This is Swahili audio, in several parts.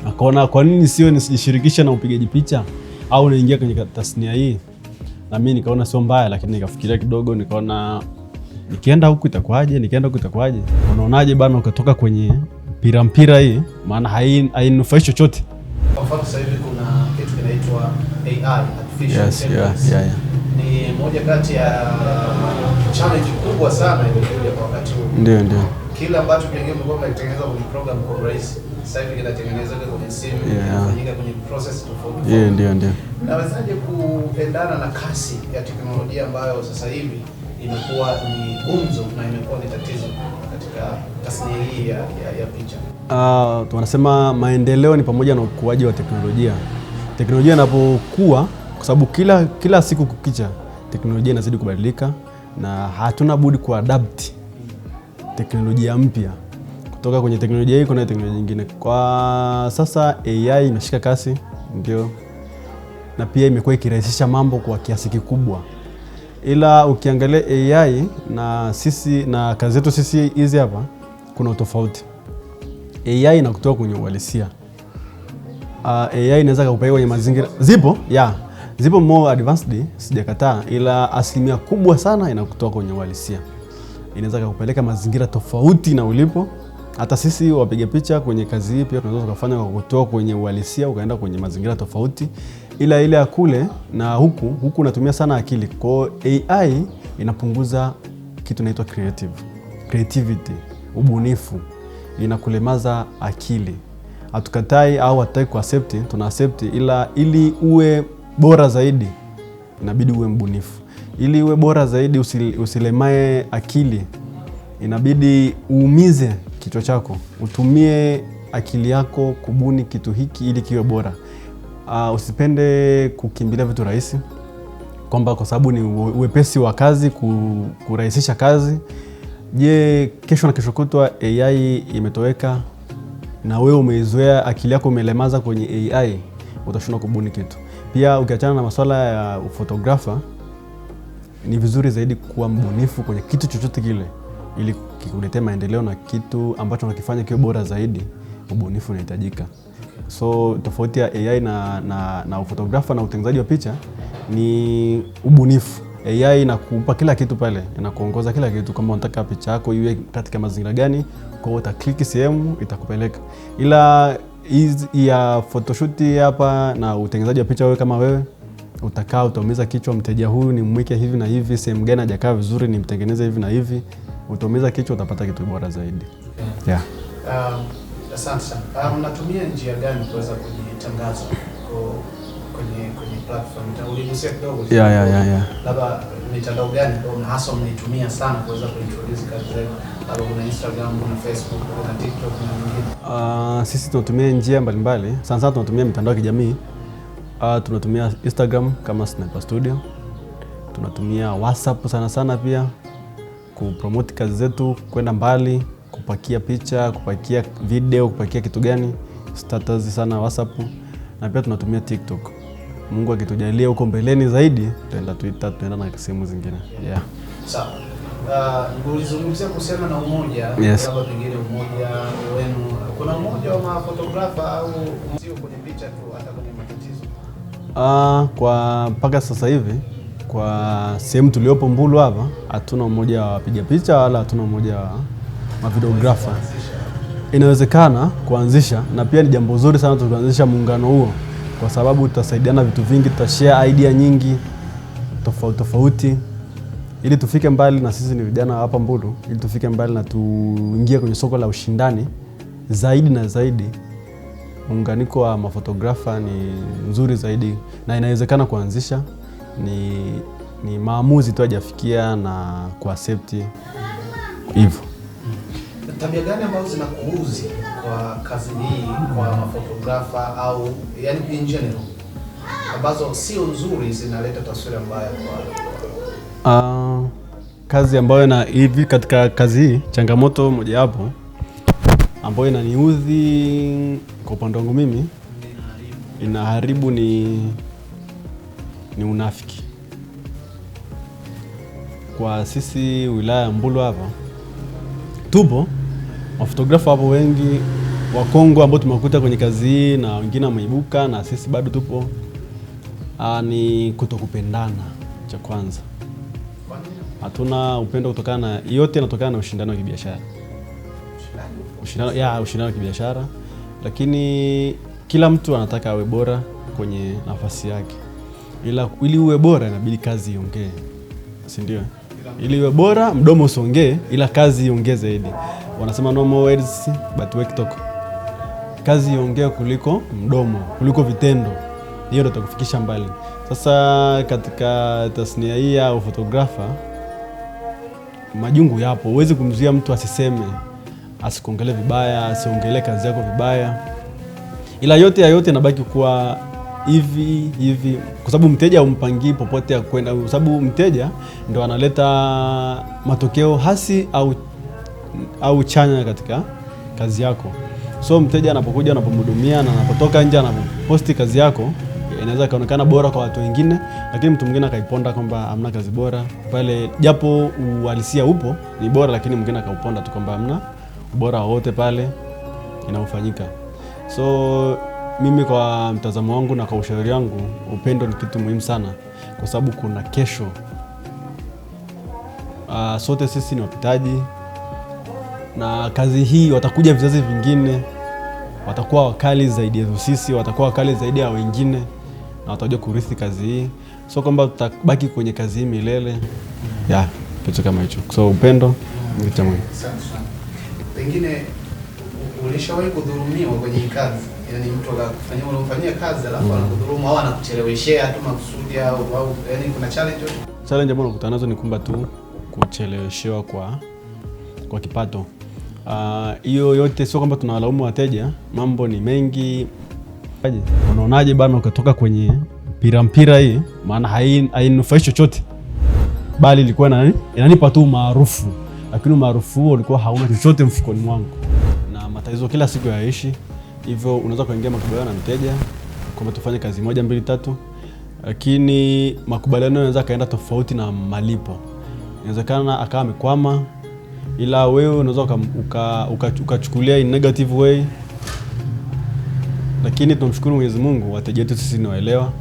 akaona kwa nini sio nisijishirikishe na upigaji picha au naingia kwenye tasnia hii. Na mimi nikaona sio mbaya, lakini nikafikiria kidogo, nikaona nikienda huku itakuwaje? Unaonaje bana ukatoka kwenye mpira hii, maana hainufaishi chochote. Kwa mfano sasa hivi kuna kitu kinaitwa AI, artificial intelligence. Yeah. Ni moja kati ya challenge kubwa sana imekuja kwa wakati huu. Ndio. Kile ambacho pengine mlikuwa mnatengeneza kwenye program kwa rahisi, sasa hivi kinatengenezwa kwenye simu, kinafanyika kwenye process tofauti. Ndio. Nawezaje kuendana na kasi ya teknolojia ambayo sasa hivi imekuwa ni gumzo na imekuwa ni tatizo katika tasnia hii ya picha? Tunasema maendeleo ni pamoja na ukuaji wa teknolojia. Teknolojia inapokuwa, kwa sababu kila siku kukicha teknolojia inazidi kubadilika na hatuna budi kuadapt teknolojia mpya kutoka kwenye teknolojia hii kuna teknolojia nyingine. Kwa sasa AI imeshika kasi, ndio, na pia imekuwa ikirahisisha mambo kwa kiasi kikubwa. Ila ukiangalia AI na sisi na kazi zetu sisi hizi hapa kuna utofauti. AI inakutoa kwenye uhalisia. AI inaweza kukupeleka kwenye mazingira. Zipo more advanced, sijakataa, ila asilimia kubwa sana inakutoa kwenye uhalisia. Inaweza kukupeleka mazingira tofauti na ulipo. Hata sisi wapiga picha kwenye kazi hii pia tunaweza kufanya kwa kutoa kwenye uhalisia ukaenda kwenye mazingira tofauti. Ila ile ya kule na huku unatumia sana akili. Kwa AI inapunguza kitu inaitwa creativity, ubunifu. Inakulemaza akili. Hatukatai au hatutaki kuaccept, tuna accept, ila ili uwe bora zaidi inabidi uwe mbunifu. Ili uwe bora zaidi usilemae akili, inabidi uumize kichwa chako. Utumie akili yako kubuni kitu hiki ili kiwe bora. Usipende kukimbilia vitu rahisi, kwamba kwa sababu ni uwepesi wa kazi kurahisisha kazi. Je, kesho na kesho kutwa AI imetoweka na wewe umeizoea, akili yako umelemaza kwenye AI, utashindwa kubuni kitu. Pia ukiachana na masuala ya photographer, ni vizuri zaidi kuwa mbunifu kwenye kitu chochote kile ili kikuletee maendeleo na kitu ambacho unakifanya kiwe bora zaidi. Ubunifu unahitajika. So tofauti ya AI na photographer na utengenezaji wa picha ni ubunifu. AI inakupa kila kitu pale, inakuongoza kila kitu, kama unataka picha yako iwe katika mazingira gani, kwa hiyo utaklik sehemu itakupeleka. Ila hizi ya photoshoot hapa na utengenezaji wa picha, wewe kama wewe utakaa utaumiza kichwa, mteja huyu ni mweke hivi na hivi, sehemu gani hajakaa vizuri ni mtengeneze hivi na hivi, utaumiza kichwa, utapata kitu bora zaidi. Yeah. Asante sana. Unatumia njia gani kuweza kujitangaza kwenye platform? Uligusia kidogo. Yeah. Labda mitandao gani ndio hasa mnaitumia sana kuweza kuintroduce kazi zenu? Labda kuna Instagram, kuna Facebook, kuna TikTok na nyingine. Sisi tunatumia njia mbalimbali. Sana tunatumia mitandao ya kijamii. Tunatumia Instagram kama Sniper Studio. Tunatumia WhatsApp sana pia kupromote kazi zetu kwenda mbali, kupakia picha, kupakia video, kupakia kitu gani, status sana WhatsApp. Na pia tunatumia TikTok. Mungu akitujalia huko mbeleni zaidi, tutaenda Twitter, tutaenda na sehemu zingine. Yeah. Sawa. Ulizungumzia kuhusiana na umoja, yes. Labda pengine umoja wenu, kuna umoja wa mafotografa au sio kwenye picha tu, hata kwenye matatizo? Kwa mpaka sasa hivi kwa sehemu tuliopo Mbulu hapa hatuna umoja wa wapiga picha wala hatuna umoja wa videographer. Inawezekana kuanzisha, na pia ni jambo zuri sana tukianzisha muungano huo, kwa sababu tutasaidiana vitu vingi, tutashare idea nyingi tofauti ili tufike mbali. Na sisi ni vijana hapa Mbulu, ili tufike mbali na tuingie kwenye soko la ushindani zaidi na zaidi. Muunganiko wa mafotografa ni nzuri zaidi na inawezekana kuanzisha. Ni maamuzi tu hajafikia na kuaccept hivyo. Tabia gani ambazo zinakuuzi kwa kazi hii kwa mafotografa au yani in general ambazo sio nzuri zinaleta taswira mbaya kwa kazi ambayo na hivi? Katika kazi hii changamoto moja hapo ambayo inaniudhi kwa upande wangu mimi, inaharibu ni unafiki. Kwa sisi wilaya ya Mbulu hapa tupo mafotografa hapo wengi, wakongwe ambao tumekuta kwenye kazi hii na wengine wameibuka na sisi bado tupo, ni kutokupendana. Cha kwanza, hatuna upendo kutokana na yote, inatokana na ushindano wa kibiashara. Ushindano wa kibiashara, lakini kila mtu anataka awe bora kwenye nafasi yake. Ili uwe bora inabidi kazi iongee, si ndio? Ili uwe bora mdomo usongee, ila kazi iongee zaidi. Wanasema no more words but work talk. Kazi iongee kuliko mdomo, kuliko vitendo. Hiyo ndio itakufikisha mbali. Sasa katika tasnia hii ya photographer, majungu yapo. Huwezi kumzuia mtu asiseme, asikuongelee vibaya, asiongelee kazi yako vibaya. Ila yote ya yote inabaki kuwa hivi kwa sababu mteja umpangii popote ya kwenda, kwa sababu mteja ndo analeta matokeo hasi au chanya katika kazi yako. So mteja anapokuja, anapomhudumia na anapotoka nje anaposti kazi yako, inaweza kaonekana bora kwa watu wengine, lakini mtu mwingine akaiponda kwamba hamna kazi bora pale, japo uhalisia upo ni bora, lakini mwingine akauponda tu kwamba hamna ubora wote pale inaofanyika. So mimi kwa mtazamo wangu na kwa ushauri wangu, upendo ni kitu muhimu sana, kwa sababu kuna kesho. Sote sisi ni wapitaji, na kazi hii watakuja vizazi vingine, watakuwa wakali zaidi yetu sisi, watakuwa wakali zaidi ya wengine, na watakuja kurithi kazi hii. So kwamba tutabaki kwenye kazi hii milele. Kitu kama hicho. So upendo ni kitu muhimu. Pengine ulishawahi kudhulumiwa kwenye kazi? Yaani mtu unamfanyia kazi alafu anakudhulumu au anakucheleweshea tu makusudi au yaani kuna challenge? Challenge ambazo nakutana nazo ni kwamba tu kucheleweshewa kwa kipato. Hiyo yote sio kwamba tunawalaumu wateja, mambo ni mengi. Unaonaje bana ukatoka kwenye mpira hii, maana hainufaishi chochote, bali ilikuwa inanipa tu maarufu, lakini maarufu huo ulikuwa hauna chochote mfukoni mwangu, na matatizo kila siku yaishi. Hivyo unaweza kuingia makubaliano na mteja kwamba tufanye kazi 1 2 3, lakini makubaliano yanaweza kaenda tofauti na malipo. Inawezekana akawa amekwama, ila wewe unaweza ukachukulia in negative way. Lakini tunamshukuru Mwenyezi Mungu, wateja wetu sisi ni waelewa,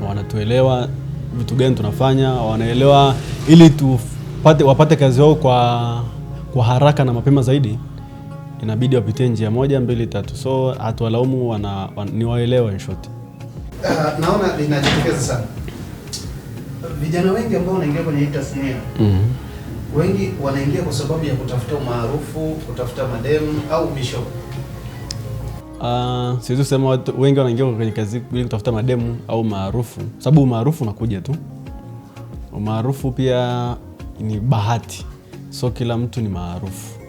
wanatuelewa vitu gani tunafanya, wanaelewa ili wapate kazi yao kwa haraka na mapema zaidi, inabidi wapite njia 1 2 3. So hatuwalaumu, ni waelewa in short. Naona linajitokeza sana vijana wengi ambao wanaingia kwenye tasnia. Wengi wanaingia kwa sababu ya kutafuta umaarufu, kutafuta mademu au bisho. Siwezi kusema watu wengi wanaingia kwenye kazi ili kutafuta mademu au maarufu, sababu umaarufu unakuja tu. Umaarufu pia ni bahati, so kila mtu ni maarufu.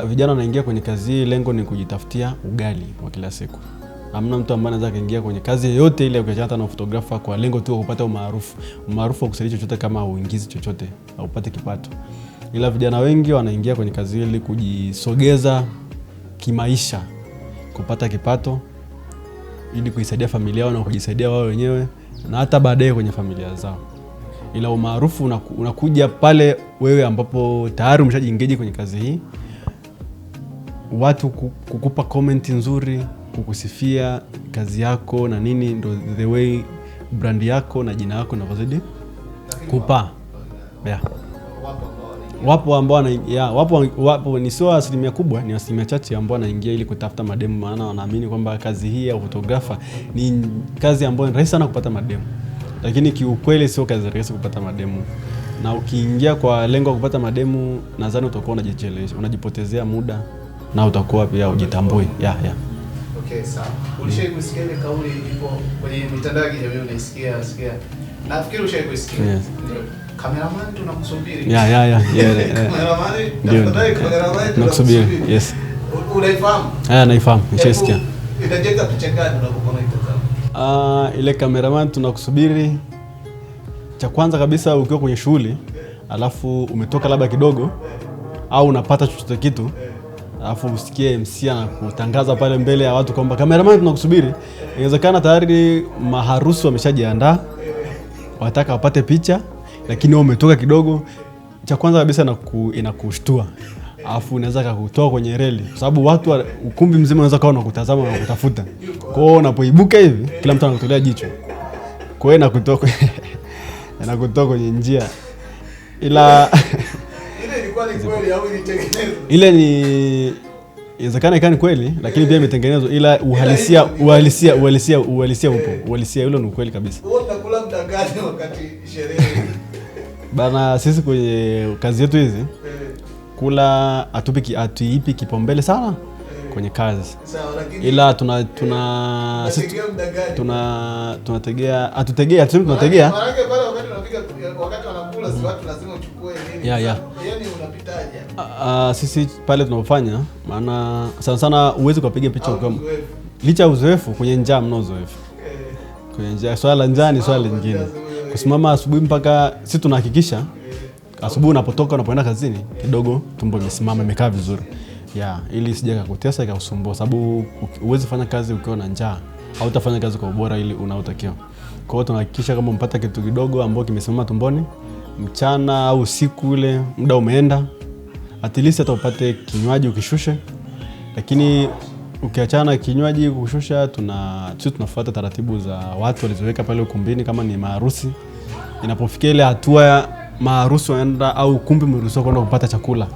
Vijana wanaingia kwenye kazi hii, lengo ni kujitafutia ugali wa kila siku. Hamna mtu ambaye anaweza kaingia kwenye kazi yoyote ile ukiachana na photographer kwa lengo tu kupata umaarufu. Umaarufu ukusaidia chochote kama uingizi chochote au upate kipato. Ila vijana wengi wanaingia kwenye kazi ili kujisogeza kimaisha, kupata kipato ili kuisaidia familia yao na kujisaidia wao wenyewe na hata baadaye kwenye familia zao. Ila umaarufu unakuja pale wewe ambapo tayari umeshajiengage kwenye kazi hii. Watu kukupa comment nzuri, kukusifia kazi yako na nini, ndo the way brand yako na jina lako linazidi kupaa. Wapo ni sio asilimia kubwa, ni asilimia chache ambao wanaingia ili kutafuta mademu, maana wanaamini kwamba kazi hii ya photographer ni kazi ambayo ni rahisi sana kupata mademu. Lakini kiukweli sio kazi rahisi kupata mademu. Na ukiingia kwa lengo la kupata mademu, nadhani utakuwa unajichelewesha, unajipotezea muda na utakuwa pia hujitambui. Okay, sawa. Ulishawahi kusikia ile kauli ipo kwenye mitandao ya kijamii, unaisikia? Nafikiri ulishawahi kusikia. Yes. Cameraman tunakusubiri. Cameraman tunakusubiri. Yes. Unaifahamu? Naifahamu. Nishasikia. Itajenga picha gani unapokuwa unaitazama? Ile cameraman tunakusubiri. Cha kwanza kabisa ukiwa kwenye shughuli, alafu umetoka labda kidogo au unapata chochote kitu, alafu usikie MC anakutangaza pale mbele ya watu kwamba cameraman tunakusubiri. Inawezekana tayari maharusi wameshajiandaa, wataka wapate picha, lakini wewe umetoka kidogo. Cha kwanza kabisa inakushtua. alafu unaweza kukutoa kwenye reli, kwa sababu watu ukumbi mzima unaweza kawa unakutazama na kutafuta. Kwa hiyo unapoibuka hivi kila mtu anakutolea jicho. Kwa hiyo inakutoa kwenye njia. Ila ile ilikuwa ni kweli au ilitengenezwa? Ile ni inawezekana ikani kweli, lakini pia imetengenezwa, ila uhalisia upo. Uhalisia hilo ni kweli kabisa. Wewe unakula muda gani wakati sherehe? Bana, sisi kwenye kazi yetu hizi kula hatuipi kipaumbele sana kwenye kazi. Sawa, lakini ila tunategea maana pale wakati wanakula si watu lazima uchukue nini? Yaani unapitaje? Sisi pale tunapofanya, maana sana huwezi kupiga picha ukiwa licha uzoefu. Kwenye njaa mna uzoefu. Kwenye njaa, swala la njaa ni swala lingine. Kusimama asubuhi mpaka sisi tunahakikisha asubuhi unapotoka unapoenda kazini kidogo tumbo limesimama, imekaa vizuri. Ili sije kukutesa ikakusumbua, sababu huwezi fanya kazi ukiwa na njaa, au utafanya kazi kwa ubora ili unaotakiwa. Kwa hiyo tunahakikisha kama mpata kitu kidogo ambao kimesimama tumboni mchana au usiku, ule muda umeenda, at least hata upate kinywaji ukishushe. Lakini ukiachana kinywaji kushusha, tunafuata taratibu za watu walizoweka pale ukumbini. Kama ni maharusi, inapofikia ile hatua ya maharusi wanaenda au ukumbi mruhusiwa kwenda kupata chakula,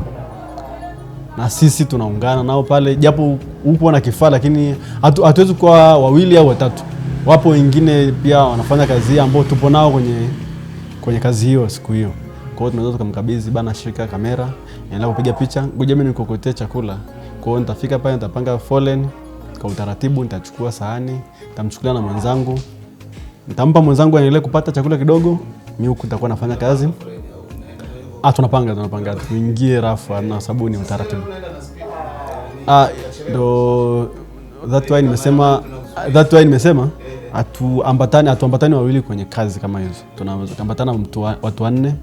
na sisi tunaungana nao pale, japo upo na kifaa, lakini hatuwezi kuwa wawili au watatu. Wapo wengine pia wanafanya kazi ambao tupo nao kwenye kazi hiyo siku hiyo. Kwa hiyo tunaweza tukamkabidhi, bana, shika kamera, endelea kupiga picha, ngoja mimi nikokotee chakula. Kwa hiyo nitafika pale, nitapanga foleni kwa utaratibu, nitachukua sahani, nitamchukulia na mwenzangu, nitampa mwenzangu aendelee kupata chakula kidogo, mimi huku nitakuwa nafanya kazi. Tunapanga tuingie rafu na sababu ni utaratibu. That's why nimesema hatuambatani wawili kwenye kazi kama hizo. Tunaambatana watu wanne.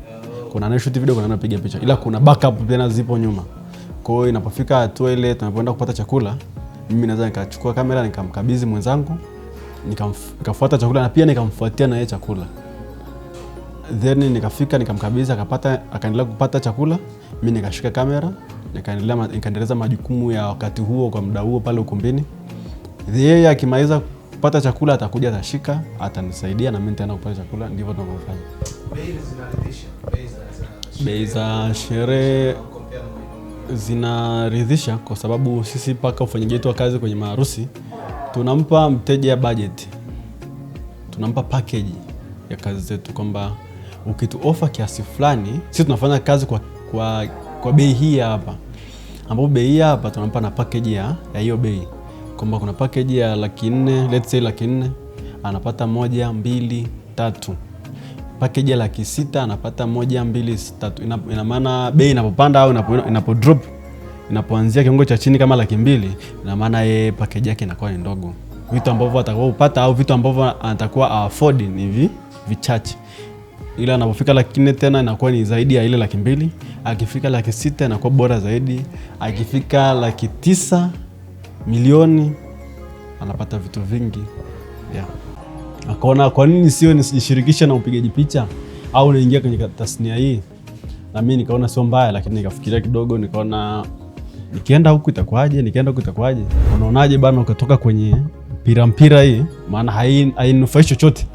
Kuna anayeshoot video, kuna anapiga picha, ila kuna backup tena zipo nyuma. Kwa hiyo inapofika hatua ile tunapoenda kupata chakula, mimi naweza nikachukua kamera nikamkabidhi mwenzangu, nikafuata chakula na pia nikamfuatia na yeye chakula. Then nikafika nikamkabidhi, akaendelea kupata chakula, mimi nikashika kamera, nikaendeleza majukumu ya wakati huo kwa muda huo pale ukumbini. Yeye akimaliza kupata chakula atakuja, atashika, atanisaidia na mimi nitaenda kupata chakula. Ndivyo tunavyofanya. Bei za sherehe zinaridhisha kwa sababu sisi paka ufanyaji wetu wa kazi kwenye maharusi tunampa mteja budget. Tunampa package ya kazi zetu kwamba ukitu offer kiasi fulani, sisi tunafanya kazi kwa bei hii hapa. Ambapo bei hii hapa tunampa na package ya hiyo bei. Kwamba kuna package ya 400,000, let's say 400,000, anapata 1, 2, 3. Package ya 600,000 anapata 1, 2, 3. Ina maana bei inapopanda au inapo drop, inapoanzia kiwango cha chini kama 200,000, ina maana package yake inakuwa ni ndogo. Vitu ambavyo atakuwa upata au vitu ambavyo anatakuwa afford ni vichache. Ila anapofika 400,000 tena inakuwa ni zaidi ya ile 200,000. Akifika 600,000 inakuwa bora zaidi. Akifika 900,000 milioni anapata vitu vingi. Akaona kwa nini sio nishirikishe na upigaji picha au naingia kwenye tasnia hii. Na mimi nikaona sio mbaya, lakini nikafikiria kidogo, nikaona nikienda huku itakuwaje? Unaonaje bana ukatoka kwenye mpira hii, maana hainufaishi chochote.